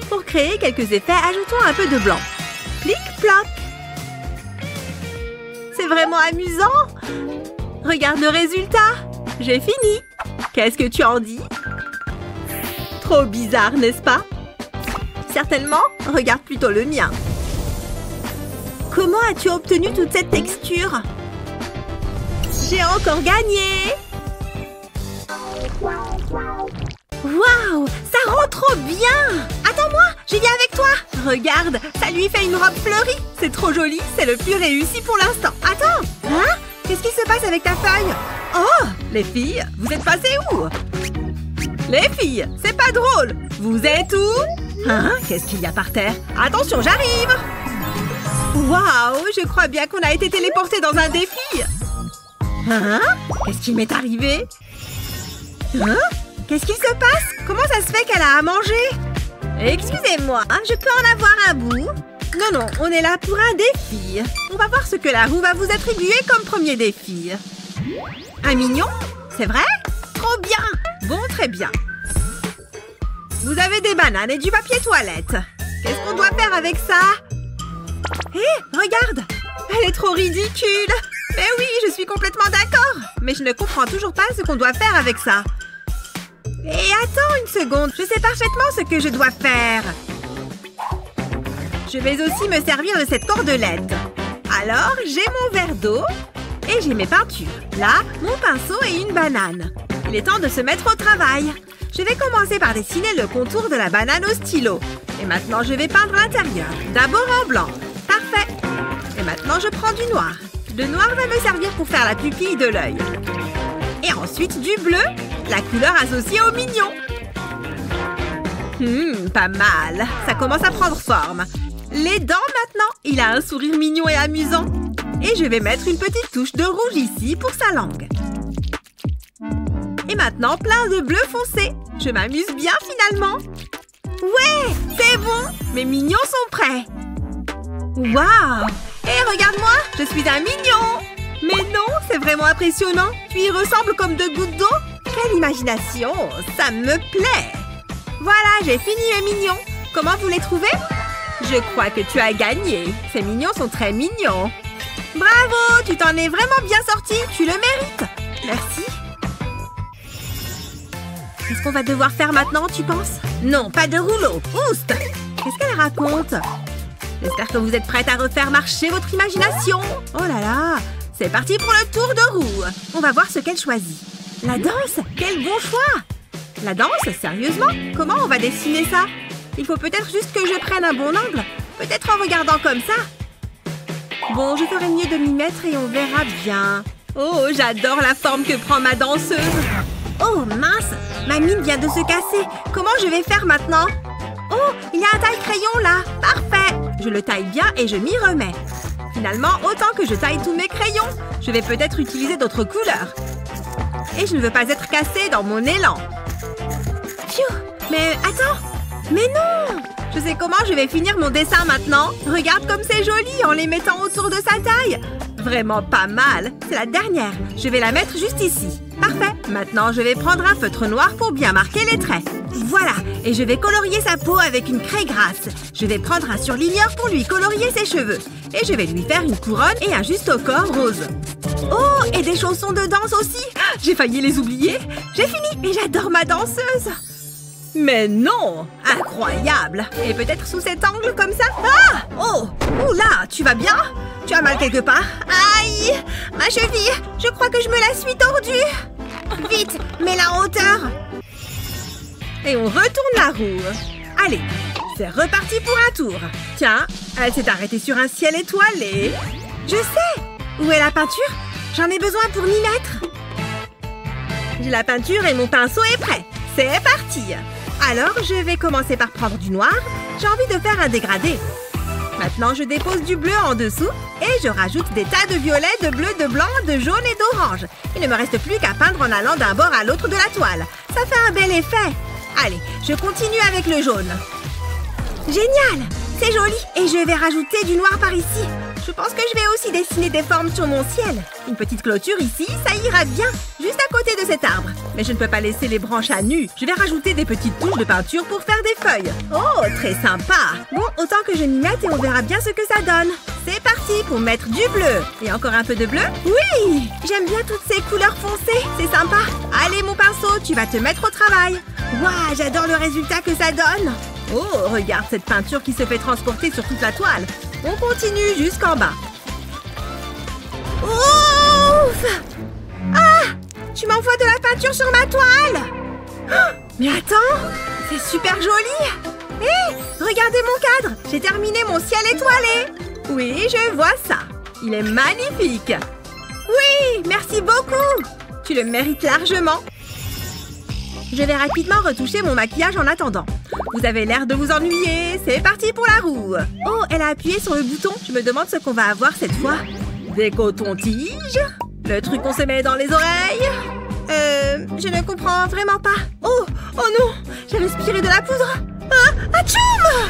Pour créer quelques effets, ajoutons un peu de blanc. Plic-ploc! C'est vraiment amusant! Regarde le résultat! J'ai fini! Qu'est-ce que tu en dis? Trop bizarre, n'est-ce pas? Certainement, regarde plutôt le mien. Comment as-tu obtenu toute cette texture? J'ai encore gagné! Waouh! Ça rend trop bien! Attends-moi, j'y viens avec toi! Regarde, ça lui fait une robe fleurie! C'est trop joli, c'est le plus réussi pour l'instant. Attends! Hein? Qu'est-ce qui se passe avec ta feuille? Oh! Les filles, vous êtes passées où? Les filles, c'est pas drôle! Vous êtes où? Hein? Qu'est-ce qu'il y a par terre? Attention, j'arrive! Waouh! Je crois bien qu'on a été téléportés dans un défi! Hein? Qu'est-ce qui m'est arrivé? Hein? Qu'est-ce qui se passe? Comment ça se fait qu'elle a à manger? Excusez-moi, je peux en avoir un bout? Non, non, on est là pour un défi. On va voir ce que la roue va vous attribuer comme premier défi. Un mignon? C'est vrai? Trop bien! Bon, très bien. Vous avez des bananes et du papier toilette. Qu'est-ce qu'on doit faire avec ça? Hé, regarde! Elle est trop ridicule! Mais oui, je suis complètement d'accord! Mais je ne comprends toujours pas ce qu'on doit faire avec ça. Et attends une seconde, je sais parfaitement ce que je dois faire. Je vais aussi me servir de cette cordelette. Alors, j'ai mon verre d'eau et j'ai mes peintures. Là, mon pinceau et une banane. Il est temps de se mettre au travail. Je vais commencer par dessiner le contour de la banane au stylo. Et maintenant, je vais peindre l'intérieur. D'abord en blanc. Parfait. Et maintenant, je prends du noir. Le noir va me servir pour faire la pupille de l'œil. Et ensuite, du bleu, la couleur associée au mignon. Pas mal. Ça commence à prendre forme. Les dents maintenant. Il a un sourire mignon et amusant. Et je vais mettre une petite touche de rouge ici pour sa langue. Et maintenant, plein de bleu foncé. Je m'amuse bien finalement. Ouais, c'est bon. Mes mignons sont prêts. Waouh! Hé, regarde-moi, je suis un mignon. Mais non, c'est vraiment impressionnant. Tu y ressembles comme deux gouttes d'eau. Quelle imagination, ça me plaît. Voilà, j'ai fini mes mignons. Comment vous les trouvez? Je crois que tu as gagné. Ces mignons sont très mignons. Bravo, tu t'en es vraiment bien sorti. Tu le mérites. Merci. Qu'est-ce qu'on va devoir faire maintenant, tu penses? Non, pas de rouleau. Oust! Qu'est-ce qu'elle raconte? J'espère que vous êtes prête à refaire marcher votre imagination. Oh là là! C'est parti pour le tour de roue. On va voir ce qu'elle choisit. La danse? Quel bon choix! La danse? Sérieusement? Comment on va dessiner ça? Il faut peut-être juste que je prenne un bon angle. Peut-être en regardant comme ça. Bon, je ferai mieux de m'y mettre et on verra bien. Oh, j'adore la forme que prend ma danseuse. Oh, mince! Ma mine vient de se casser. Comment je vais faire maintenant? Oh, il y a un taille-crayon là. Parfait! Je le taille bien et je m'y remets. Finalement, autant que je taille tous mes crayons. Je vais peut-être utiliser d'autres couleurs. Et je ne veux pas être cassée dans mon élan. Pfiou! Mais attends! Mais non! Je sais comment je vais finir mon dessin maintenant. Regarde comme c'est joli en les mettant autour de sa taille. Vraiment pas mal. C'est la dernière. Je vais la mettre juste ici. Parfait. Maintenant, je vais prendre un feutre noir pour bien marquer les traits. Voilà. Et je vais colorier sa peau avec une craie grasse. Je vais prendre un surligneur pour lui colorier ses cheveux. Et je vais lui faire une couronne et un juste au corps rose. Oh, et des chaussons de danse aussi. J'ai failli les oublier. J'ai fini et j'adore ma danseuse. Mais non! Incroyable! Et peut-être sous cet angle comme ça? Ah! Oh! Oula! Tu vas bien? Tu as mal quelque part? Aïe! Ma cheville! Je crois que je me la suis tordue! Vite! Mets-la en hauteur! Et on retourne la roue. Allez! C'est reparti pour un tour. Tiens, elle s'est arrêtée sur un ciel étoilé. Je sais! Où est la peinture? J'en ai besoin pour m'y mettre. J'ai la peinture et mon pinceau est prêt. C'est parti! Alors, je vais commencer par prendre du noir. J'ai envie de faire un dégradé. Maintenant, je dépose du bleu en dessous et je rajoute des tas de violet, de bleu, de blanc, de jaune et d'orange. Il ne me reste plus qu'à peindre en allant d'un bord à l'autre de la toile. Ça fait un bel effet. Allez, je continue avec le jaune. Génial! C'est joli et je vais rajouter du noir par ici. Je pense que je vais aussi dessiner des formes sur mon ciel. Une petite clôture ici, ça ira bien. Juste à côté de cet arbre. Mais je ne peux pas laisser les branches à nu. Je vais rajouter des petites touches de peinture pour faire des feuilles. Oh, très sympa. Bon, autant que je m'y mette et on verra bien ce que ça donne. C'est parti pour mettre du bleu. Et encore un peu de bleu. Oui, j'aime bien toutes ces couleurs foncées. C'est sympa. Allez, mon pinceau, tu vas te mettre au travail. Waouh, j'adore le résultat que ça donne. Oh, regarde cette peinture qui se fait transporter sur toute la toile. On continue jusqu'en bas. Ouf! Ah! Tu m'envoies de la peinture sur ma toile! Oh, mais attends! C'est super joli! Hé! Regardez mon cadre! J'ai terminé mon ciel étoilé! Oui, je vois ça! Il est magnifique! Oui! Merci beaucoup! Tu le mérites largement! Je vais rapidement retoucher mon maquillage en attendant. Vous avez l'air de vous ennuyer. C'est parti pour la roue. Oh, elle a appuyé sur le bouton. Je me demande ce qu'on va avoir cette fois. Des cotons-tiges. Le truc qu'on se met dans les oreilles. Je ne comprends vraiment pas. Oh, oh non, j'ai respiré de la poudre. Ah, atchoum!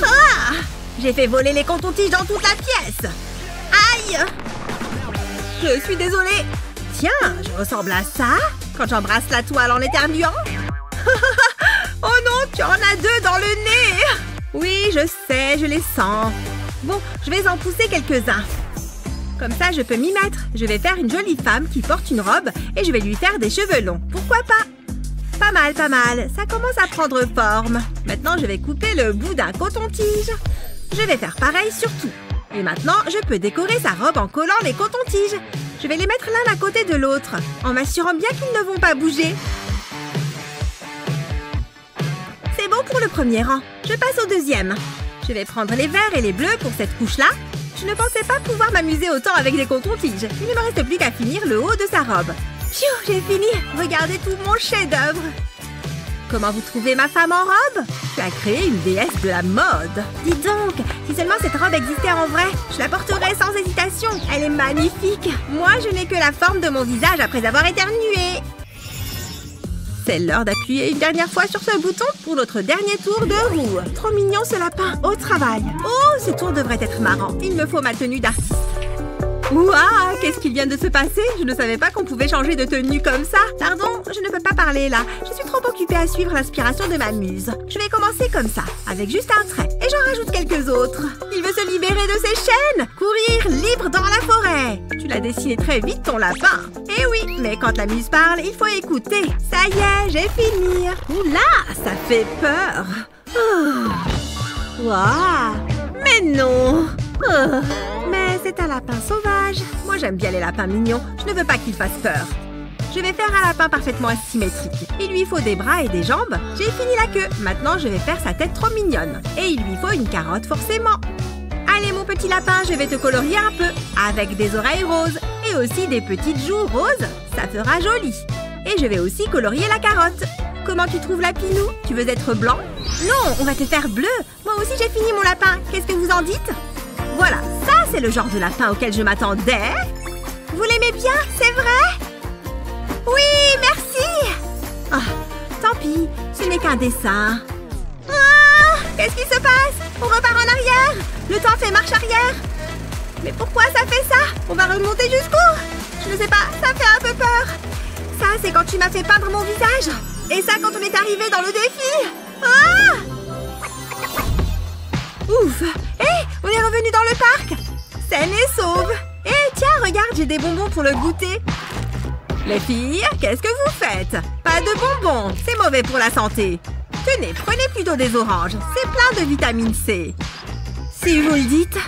Ah! J'ai fait voler les cotons-tiges dans toute la pièce. Aïe! Je suis désolée. Tiens, je ressemble à ça quand j'embrasse la toile en éternuant. Oh non, tu en as deux dans le nez. Oui, je sais, je les sens. Bon, je vais en pousser quelques-uns. Comme ça, je peux m'y mettre. Je vais faire une jolie femme qui porte une robe et je vais lui faire des cheveux longs. Pourquoi pas? Pas mal, pas mal. Ça commence à prendre forme. Maintenant, je vais couper le bout d'un coton-tige. Je vais faire pareil sur tout. Et maintenant, je peux décorer sa robe en collant les cotons-tiges. Je vais les mettre l'un à côté de l'autre, en m'assurant bien qu'ils ne vont pas bouger. C'est bon pour le premier rang. Je passe au deuxième. Je vais prendre les verts et les bleus pour cette couche-là. Je ne pensais pas pouvoir m'amuser autant avec des cotons-tiges. Il ne me reste plus qu'à finir le haut de sa robe. Pfiou, j'ai fini. Regardez tout mon chef-d'œuvre. Comment vous trouvez ma femme en robe? Tu as créé une déesse de la mode. Dis donc, si seulement cette robe existait en vrai, je la porterais sans hésitation. Elle est magnifique. Moi, je n'ai que la forme de mon visage après avoir éternué. C'est l'heure d'appuyer une dernière fois sur ce bouton pour notre dernier tour de roue. Trop mignon ce lapin. Au travail. Oh, ce tour devrait être marrant. Il me faut ma tenue d'artiste. Ouah, qu'est-ce qui vient de se passer? Je ne savais pas qu'on pouvait changer de tenue comme ça. Pardon, je ne peux pas parler là. Je suis trop occupée à suivre l'inspiration de ma muse. Je vais commencer comme ça, avec juste un trait. Et j'en rajoute quelques autres. Il veut se libérer de ses chaînes. Courir libre dans la forêt. Tu l'as dessiné très vite, ton lapin. Eh oui, mais quand la muse parle, il faut écouter. Ça y est, j'ai fini. Oula, ça fait peur. Oh. Ouah. Mais non. Oh. Mais c'est un lapin sauvage. Moi, j'aime bien les lapins mignons. Je ne veux pas qu'il fasse peur. Je vais faire un lapin parfaitement asymétrique. Il lui faut des bras et des jambes. J'ai fini la queue. Maintenant, je vais faire sa tête trop mignonne. Et il lui faut une carotte forcément. Allez, mon petit lapin, je vais te colorier un peu. Avec des oreilles roses. Et aussi des petites joues roses. Ça fera joli. Et je vais aussi colorier la carotte. Comment tu trouves la Pinou? Tu veux être blanc? Non, on va te faire bleu. Moi aussi, j'ai fini mon lapin. Qu'est-ce que vous en dites? Voilà, ça c'est le genre de lapin auquel je m'attendais. Vous l'aimez bien, c'est vrai? Oui, merci. Ah, tant pis, ce n'est qu'un dessin. Ah, qu'est-ce qui se passe? On repart en arrière. Le temps fait marche arrière. Mais pourquoi ça fait ça? On va remonter jusqu'où? Je ne sais pas, ça fait un peu peur. Ça, c'est quand tu m'as fait peindre mon visage. Et ça, quand on est arrivé dans le défi. Ah! Ouf! Hé! On est revenu dans le parc! Saine et sauve! Hé, tiens, regarde, j'ai des bonbons pour le goûter. Les filles, qu'est-ce que vous faites? Pas de bonbons, c'est mauvais pour la santé. Tenez, prenez plutôt des oranges, c'est plein de vitamine C. Si vous le dites.